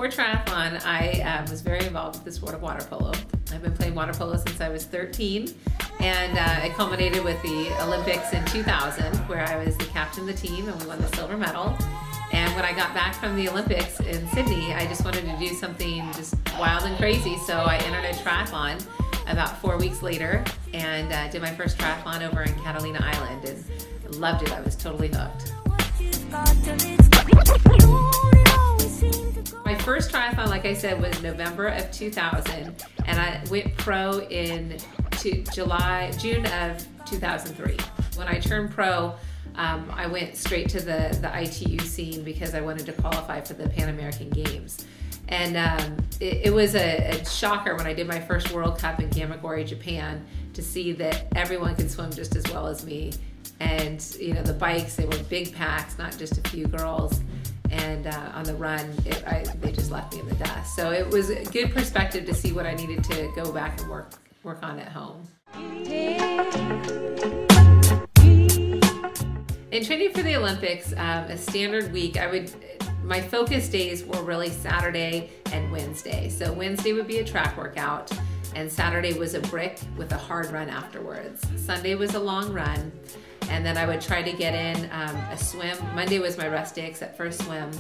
before triathlon, I was very involved with the sport of water polo. I've been playing water polo since I was 13, and it culminated with the Olympics in 2000, where I was the captain of the team and we won the silver medal. And when I got back from the Olympics in Sydney, I just wanted to do something just wild and crazy, so I entered a triathlon about 4 weeks later and did my first triathlon over in Catalina Island and loved it. I was totally hooked. My first triathlon, like I said, was November of 2000, and I went pro in June of 2003. When I turned pro, I went straight to the ITU scene because I wanted to qualify for the Pan American Games. And it was a shocker when I did my first World Cup in Gamagori, Japan, to see that everyone could swim just as well as me. And you know, the bikes, they were big packs, not just a few girls. And on the run, they just left me in the dust. So it was a good perspective to see what I needed to go back and work on at home. In training for the Olympics, a standard week, my focus days were really Saturday and Wednesday. So Wednesday would be a track workout, and Saturday was a brick with a hard run afterwards. Sunday was a long run, and then I would try to get in a swim. Monday was my rest day except for a swim.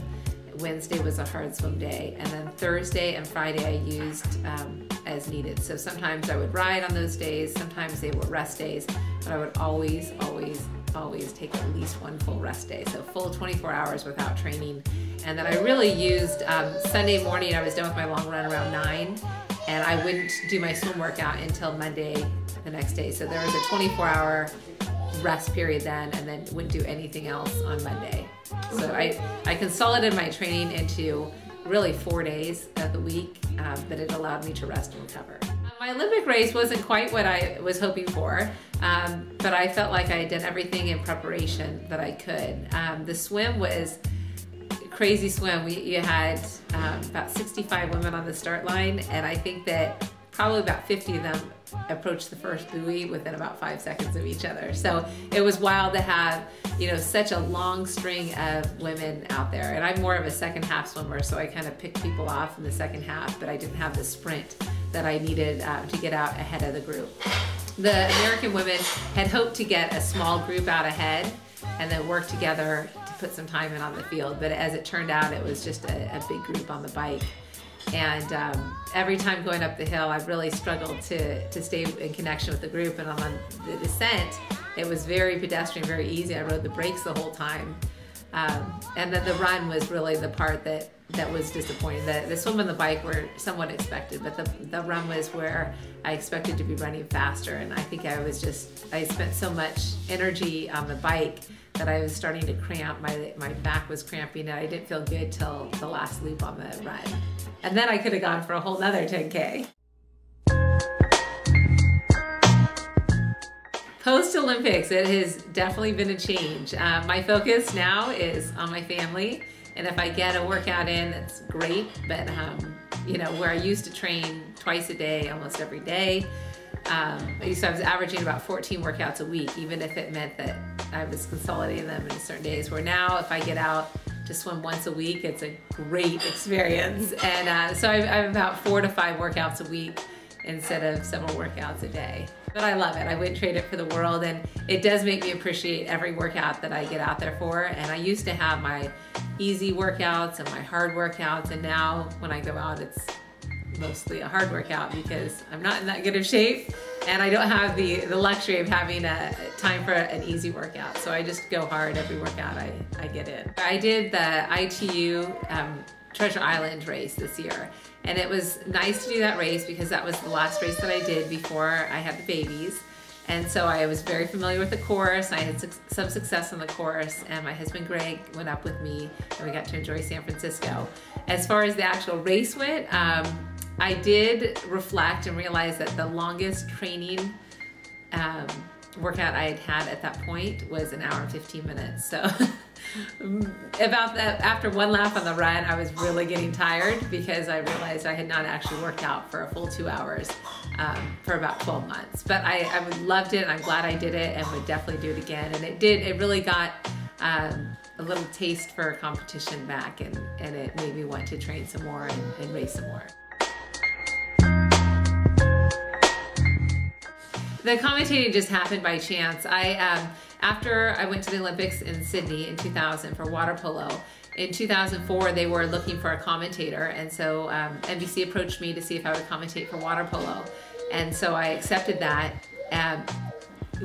Wednesday was a hard swim day, and then Thursday and Friday I used as needed. So sometimes I would ride on those days, sometimes they were rest days, but I would always take at least one full rest day, so full 24 hours without training. And then I really used Sunday morning, I was done with my long run around 9, and I wouldn't do my swim workout until Monday the next day. So there was a 24-hour rest period then, and then wouldn't do anything else on Monday. So I consolidated my training into really 4 days of the week, but it allowed me to rest and recover. My Olympic race wasn't quite what I was hoping for, but I felt like I had done everything in preparation that I could. The swim was a crazy swim. You had about 65 women on the start line, and I think that probably about 50 of them approached the first buoy within about 5 seconds of each other. So it was wild to have, you know, such a long string of women out there. And I'm more of a second half swimmer, so I kind of picked people off in the second half, but I didn't have the sprint that I needed to get out ahead of the group. The American women had hoped to get a small group out ahead and then work together to put some time in on the field, but as it turned out, it was just a big group on the bike. And every time going up the hill, I really struggled to stay in connection with the group. And on the descent, it was very pedestrian, very easy. I rode the brakes the whole time. And then the run was really the part that was disappointing. The swim and the bike were somewhat expected, but the run was where I expected to be running faster. And I think I spent so much energy on the bike that I was starting to cramp. My back was cramping, and I didn't feel good till the last loop on the run. And then I could have gone for a whole nother 10K. Post-Olympics, it has definitely been a change. My focus now is on my family, and if I get a workout in, that's great, but you know, where I used to train twice a day, almost every day, so I was averaging about 14 workouts a week, even if it meant that I was consolidating them in certain days, where now if I get out to swim once a week, it's a great experience. And so I have about 4 to 5 workouts a week instead of several workouts a day. But I love it. I wouldn't trade it for the world, and it does make me appreciate every workout that I get out there for. And I used to have my easy workouts and my hard workouts, and now when I go out, it's mostly a hard workout because I'm not in that good of shape, and I don't have the luxury of having a time for an easy workout. So I just go hard every workout I get in. I did the ITU Treasure Island race this year, and it was nice to do that race because that was the last race that I did before I had the babies. And so I was very familiar with the course. I had some success on the course, and my husband Greg went up with me, and we got to enjoy San Francisco. As far as the actual race went, I did reflect and realize that the longest training workout I had had at that point was 1 hour and 15 minutes. So about that, after one lap on the run, I was really getting tired because I realized I had not actually worked out for a full 2 hours for about 12 months. But I loved it, and I'm glad I did it, and would definitely do it again. And it really got a a little taste for competition back, and it made me want to train some more and race some more. The commentating just happened by chance. After I went to the Olympics in Sydney in 2000 for water polo, in 2004 they were looking for a commentator, and so NBC approached me to see if I would commentate for water polo, and so I accepted that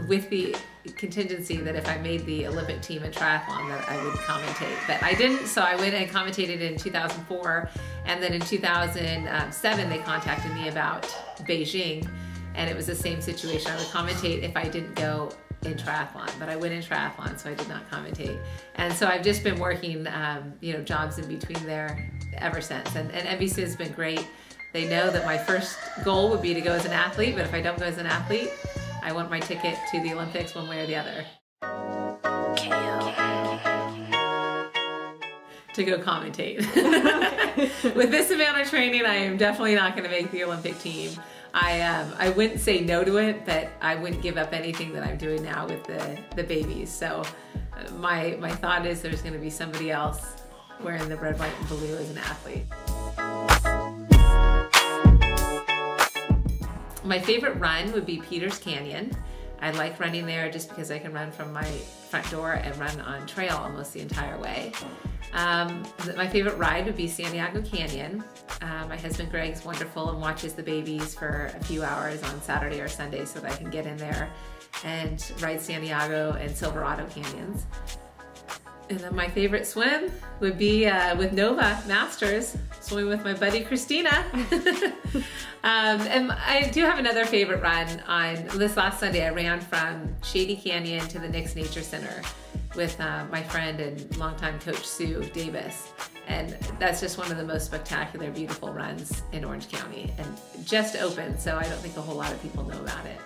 with the contingency that if I made the Olympic team in triathlon that I would commentate, but I didn't, so I went and commentated in 2004, and then in 2007 they contacted me about Beijing, and it was the same situation. I would commentate if I didn't go in triathlon, but I went in triathlon, so I did not commentate. And so I've just been working, jobs in between there ever since. And NBC has been great. They know that my first goal would be to go as an athlete, but if I don't go as an athlete, I want my ticket to the Olympics one way or the other. To go commentate. With this amount of training, I am definitely not going to make the Olympic team. I wouldn't say no to it, but I wouldn't give up anything that I'm doing now with the babies. So my thought is there's going to be somebody else wearing the red, white, and blue as an athlete. My favorite run would be Peters Canyon. I like running there just because I can run from my front door and run on trail almost the entire way. My favorite ride would be Santiago Canyon. My husband Greg's wonderful and watches the babies for a few hours on Saturday or Sunday so that I can get in there and ride Santiago and Silverado Canyons. And then my favorite swim would be with Nova Masters, swimming with my buddy Christina. And I do have another favorite run. On this last Sunday, I ran from Shady Canyon to the Nix Nature Center with my friend and longtime coach Sue Davis. And that's just one of the most spectacular, beautiful runs in Orange County, and just opened, so I don't think a whole lot of people know about it.